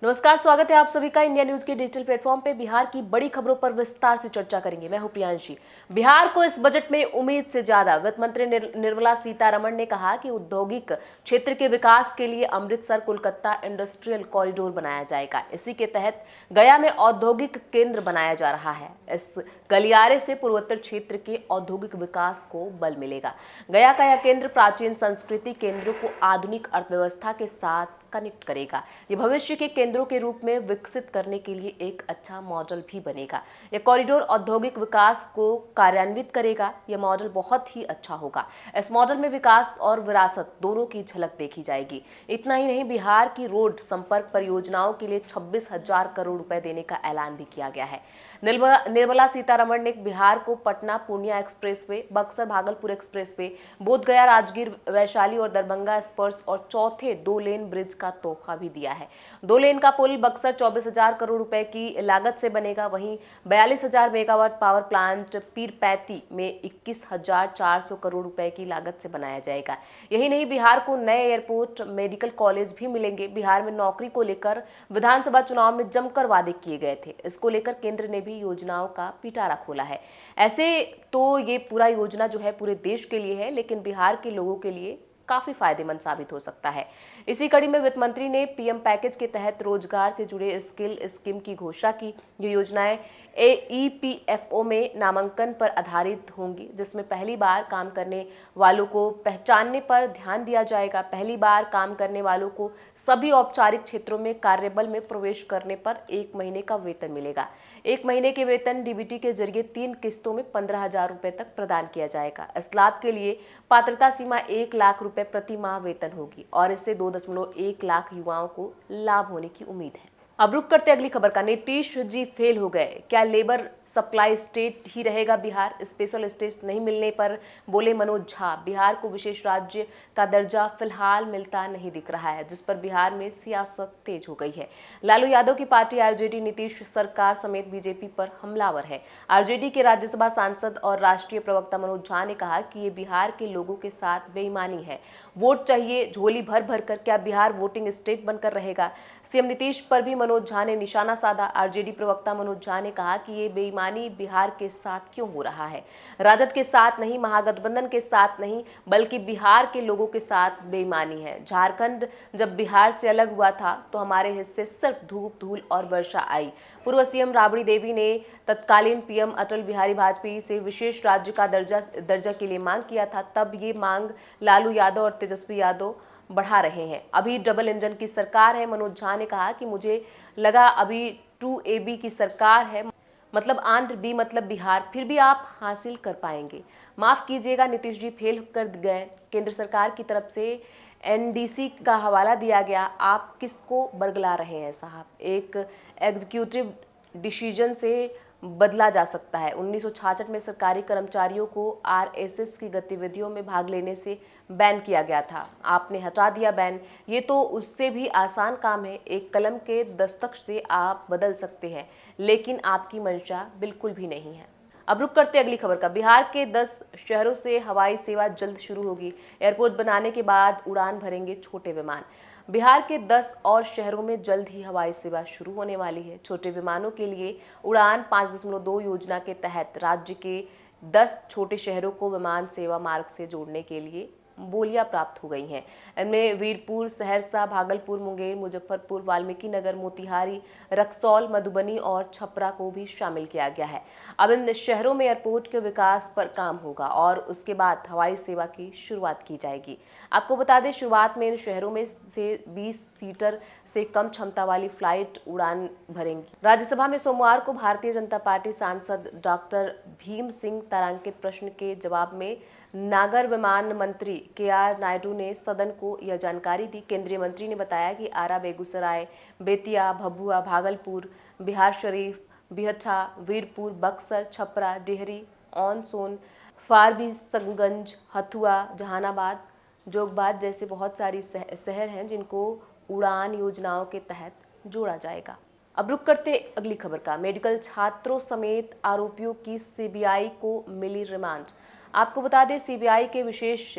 नमस्कार, स्वागत है आप सभी का इंडिया न्यूज के डिजिटल प्लेटफॉर्म पे। बिहार की बड़ी खबरों पर विस्तार से चर्चा करेंगे। मैं हूं प्रियांशी। बिहार को इस बजट में उम्मीद से ज्यादा। वित्त मंत्री निर्मला सीतारमण ने कहा कि औद्योगिक क्षेत्र के विकास के लिए अमृतसर कोलकाता इंडस्ट्रियल कॉरिडोर बनाया जाएगा। इसी के तहत गया में औद्योगिक केंद्र बनाया जा रहा है। इस गलियारे से पूर्वोत्तर क्षेत्र के औद्योगिक विकास को बल मिलेगा। गया का यह केंद्र प्राचीन संस्कृति केंद्रों को आधुनिक अर्थव्यवस्था के साथ कनेक्ट करेगा। ये भविष्य के केंद्रों के रूप में विकसित करने के लिए एक अच्छा मॉडल भी बनेगा। यह कॉरिडोर औद्योगिक विकास को कार्यान्वित करेगा। यह मॉडल बहुत ही अच्छा होगा। इस मॉडल में विकास और विरासत दोनों की झलक देखी जाएगी। इतना ही नहीं, बिहार की रोड संपर्क परियोजनाओं के लिए 26,000 करोड़ रुपए देने का ऐलान भी किया गया है। निर्मला सीतारमण ने बिहार को पटना पूर्णिया एक्सप्रेसवे, बक्सर भागलपुर एक्सप्रेसवे, बोध गया राजगीर वैशाली और दरभंगा स्पर्श और चौथे 2 लेन ब्रिज का तोहफा भी दिया है। 2 लेन का पुल बक्सर 24,000 करोड़ रुपए की लागत से बनेगा। वहीं 42,000 मेगावाट पावर प्लांट पीरपैंती में 21,400 करोड़ रुपए की लागत से बनाया जाएगा। यही नहीं, बिहार को नए एयरपोर्ट, मेडिकल कॉलेज भी मिलेंगे। बिहार में नौकरी को लेकर विधानसभा चुनाव में जमकर वादे किए गए थे। इसको लेकर केंद्र ने भी योजनाओं का पिटारा खोला है। ऐसे तो ये पूरा योजना जो है पूरे देश के लिए है, लेकिन बिहार के लोगों के लिए काफी फायदेमंद साबित हो सकता है। इसी कड़ी में वित्त मंत्री ने पीएम पैकेज के तहत रोजगार से जुड़े स्किल स्कीम की घोषणा की। ये योजनाएं ईपीएफओ में नामांकन पर आधारित होंगी, जिसमें पहली बार काम करने वालों को पहचानने पर ध्यान दिया जाएगा। पहली बार काम करने वालों को सभी औपचारिक क्षेत्रों में कार्यबल में प्रवेश करने पर 1 महीने का वेतन मिलेगा। 1 महीने के वेतन डीबीटी के जरिए 3 किस्तों में 15,000 रुपए तक प्रदान किया जाएगा। इस लाभ के लिए पात्रता सीमा 1 लाख रुपए प्रति माह वेतन होगी और इससे 2.1 लाख युवाओं को लाभ होने की उम्मीद है। अब रुक करते अगली खबर का। नीतीश जी फेल हो गए, क्या लेबर सप्लाई स्टेट ही रहेगा बिहार? स्पेशल स्टेटस नहीं मिलने पर बोले मनोज झा, बिहार को विशेष राज्य का दर्जा फिलहाल मिलता नहीं दिख रहा है, जिस पर बिहार में सियासत तेज हो गई है। लालू यादव की पार्टी आरजेडी नीतीश सरकार समेत बीजेपी पर हमलावर है। आरजेडी के राज्यसभा सांसद और राष्ट्रीय प्रवक्ता मनोज झा ने कहा कि ये बिहार के लोगों के साथ बेईमानी है। वोट चाहिए झोली भर भर कर, क्या बिहार वोटिंग स्टेट बनकर रहेगा? सीएम नीतीश पर भी मनोज झा ने निशाना साधा। आरजेडी प्रवक्ता मनोज झा ने कहा कि ये बेईमानी बिहार के साथ क्यों हो रहा है? राजद के साथ नहीं, महागठबंधन के साथ नहीं, बल्कि बिहार के लोगों के साथ बेईमानी है। झारखंड जब बिहार से अलग हुआ था तो हमारे हिस्से सिर्फ धूप, धूल और वर्षा आई। पूर्व सीएम राबड़ी देवी ने तत्कालीन पीएम अटल बिहारी वाजपेयी से विशेष राज्य का दर्जा के लिए मांग किया था। तब ये मांग लालू यादव और तेजस्वी यादव बढ़ा रहे हैं। अभी डबल इंजन की सरकार है। मनोज झा ने कहा कि मुझे लगा अभी 2AB की सरकार है, मतलब आंध्र, बी मतलब बिहार, फिर भी आप हासिल कर पाएंगे। माफ कीजिएगा, नीतीश जी फेल कर गए। केंद्र सरकार की तरफ से एनडीसी का हवाला दिया गया। आप किसको बरगला रहे हैं साहब? एक एग्जीक्यूटिव डिसीजन से बदला जा सकता है। 1966 में सरकारी कर्मचारियों को आरएसएस की गतिविधियों में भाग लेने से बैन किया गया था। आपने हटा दिया बैन। ये तो उससे भी आसान काम है। एक कलम के दस्तक से आप बदल सकते हैं, लेकिन आपकी मंशा बिल्कुल भी नहीं है। अब रुक करते अगली खबर का। बिहार के 10 शहरों से हवाई सेवा जल्द शुरू होगी। एयरपोर्ट बनाने के बाद उड़ान भरेंगे छोटे विमान। बिहार के 10 और शहरों में जल्द ही हवाई सेवा शुरू होने वाली है। छोटे विमानों के लिए उड़ान 5.2 योजना के तहत राज्य के 10 छोटे शहरों को विमान सेवा मार्ग से जोड़ने के लिए बोलियां प्राप्त हो गई हैं। इनमें वीरपुर, सहरसा, भागलपुर, मुंगेर, मुजफ्फरपुर, वाल्मीकि नगर, मोतिहारी, रक्सौल, मधुबनी और छपरा को भी शामिल किया गया है। अब इन शहरों में एयरपोर्ट के विकास पर काम होगा और उसके बाद हवाई सेवा की शुरुआत की जाएगी। आपको बता दें, शुरुआत में इन शहरों में से 20 सीटर से कम क्षमता वाली फ्लाइट उड़ान भरेंगी। राज्यसभा में सोमवार को भारतीय जनता पार्टी सांसद डॉक्टर भीम सिंह तारांकित प्रश्न के जवाब में नागर विमान मंत्री केआर नायडू ने सदन को यह जानकारी दी। केंद्रीय मंत्री ने बताया कि आरा, बेगूसराय, बेतिया, भभुआ, भागलपुर, बिहार शरीफ, बिहटा, वीरपुर, बक्सर, छपरा, डेहरी, ऑन सोन, फारबिसगंज, हथुआ, जहानाबाद, जोगबाद जैसे बहुत सारी शहर हैं जिनको उड़ान योजनाओं के तहत जोड़ा जाएगा। अब रुक करते अगली खबर का। मेडिकल छात्रों समेत आरोपियों की सीबीआई को मिली रिमांड। आपको बता दें, सीबीआई के विशेष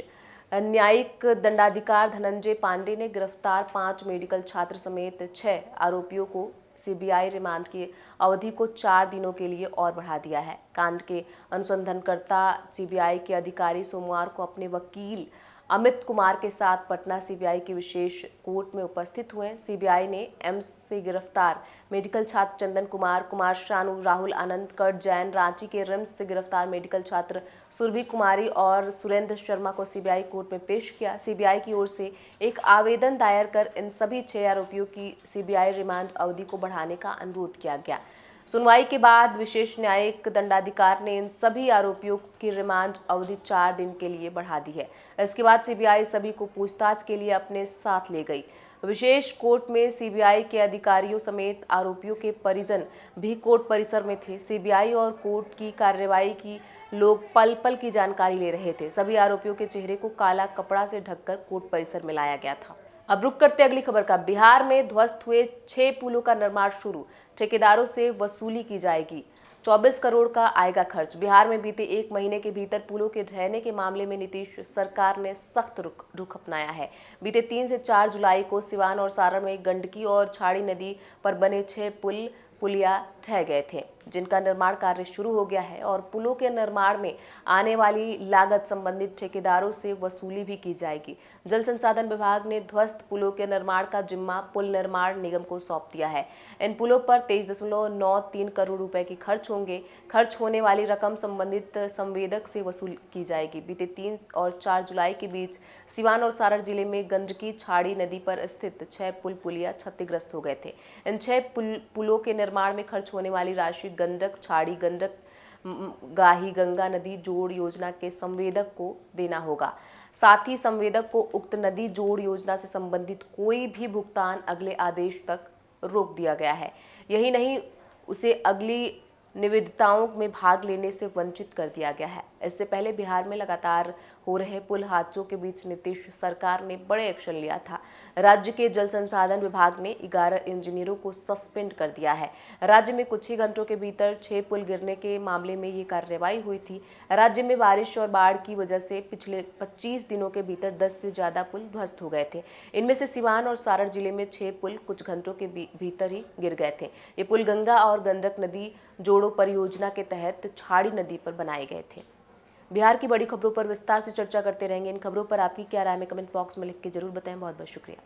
न्यायिक दंडाधिकारी धनंजय पांडे ने गिरफ्तार 5 मेडिकल छात्र समेत 6 आरोपियों को सीबीआई रिमांड की अवधि को 4 दिनों के लिए और बढ़ा दिया है। कांड के अनुसंधानकर्ता सीबीआई के अधिकारी सोमवार को अपने वकील अमित कुमार के साथ पटना सीबीआई की विशेष कोर्ट में उपस्थित हुए। सीबीआई ने एम्स से गिरफ्तार मेडिकल छात्र चंदन कुमार शानू, राहुल आनंद, कट जैन, रांची के रिम्स से गिरफ्तार मेडिकल छात्र सुरभि कुमारी और सुरेंद्र शर्मा को सीबीआई कोर्ट में पेश किया। सीबीआई की ओर से एक आवेदन दायर कर इन सभी 6 आरोपियों की सीबीआई रिमांड अवधि को बढ़ाने का अनुरोध किया गया। सुनवाई के बाद विशेष न्यायिक दंडाधिकारी ने इन सभी आरोपियों की रिमांड अवधि 4 दिन के लिए बढ़ा दी है। इसके बाद सीबीआई सभी को पूछताछ के लिए अपने साथ ले गई। विशेष कोर्ट में सीबीआई के अधिकारियों समेत आरोपियों के परिजन भी कोर्ट परिसर में थे। सीबीआई और कोर्ट की कार्रवाई की लोग पल पल की जानकारी ले रहे थे। सभी आरोपियों के चेहरे को काला कपड़ा से ढककर कोर्ट परिसर में लाया गया था। अब रुक करते अगली खबर का। बिहार में ध्वस्त हुए 6 पुलों का निर्माण शुरू, ठेकेदारों से वसूली की जाएगी। 24 करोड़ का आएगा खर्च। बिहार में बीते 1 महीने के भीतर पुलों के ढहने के मामले में नीतीश सरकार ने सख्त रुख अपनाया है। बीते 3 से 4 जुलाई को सिवान और सारण में गंडकी और छाड़ी नदी पर बने 6 पुलिया ढह गए थे, जिनका निर्माण कार्य शुरू हो गया है और पुलों के निर्माण में आने वाली लागत संबंधित ठेकेदारों से वसूली भी की जाएगी। जल संसाधन विभाग ने ध्वस्त पुलों के निर्माण का जिम्मा पुल निर्माण निगम को सौंप दिया है। इन पुलों पर 23.93 करोड़ रुपए की खर्च होंगे। खर्च होने वाली रकम संबंधित संवेदक से वसूल की जाएगी। बीते 3 और 4 जुलाई के बीच सिवान और सारण जिले में गंडकी छाड़ी नदी पर स्थित 6 पुलिया क्षतिग्रस्त हो गए थे। इन 6 पुलों के निर्माण में खर्च होने वाली राशि गंडक छाड़ी गंडक गाही गंगा नदी जोड़ योजना के संवेदक को देना होगा। साथ ही संवेदक को उक्त नदी जोड़ योजना से संबंधित कोई भी भुगतान अगले आदेश तक रोक दिया गया है। यही नहीं, उसे अगली निविदाओं में भाग लेने से वंचित कर दिया गया है। इससे पहले बिहार में लगातार हो रहे पुल हादसों के बीच नीतीश सरकार ने बड़े एक्शन लिया था। राज्य के जल संसाधन विभाग ने 11 इंजीनियरों को सस्पेंड कर दिया है। राज्य में कुछ ही घंटों के भीतर 6 पुल गिरने के मामले में ये कार्रवाई हुई थी। राज्य में बारिश और बाढ़ की वजह से पिछले 25 दिनों के भीतर 10 से ज्यादा पुल ध्वस्त हो गए थे। इनमें से सिवान और सारण जिले में 6 पुल कुछ घंटों के भीतर ही गिर गए थे। ये पुल गंगा और गंडक नदी जोड़ो परियोजना के तहत छाड़ी नदी पर बनाए गए थे। बिहार की बड़ी खबरों पर विस्तार से चर्चा करते रहेंगे। इन खबरों पर आपकी क्या राय है, कमेंट बॉक्स में लिख के जरूर बताएं। बहुत बहुत शुक्रिया।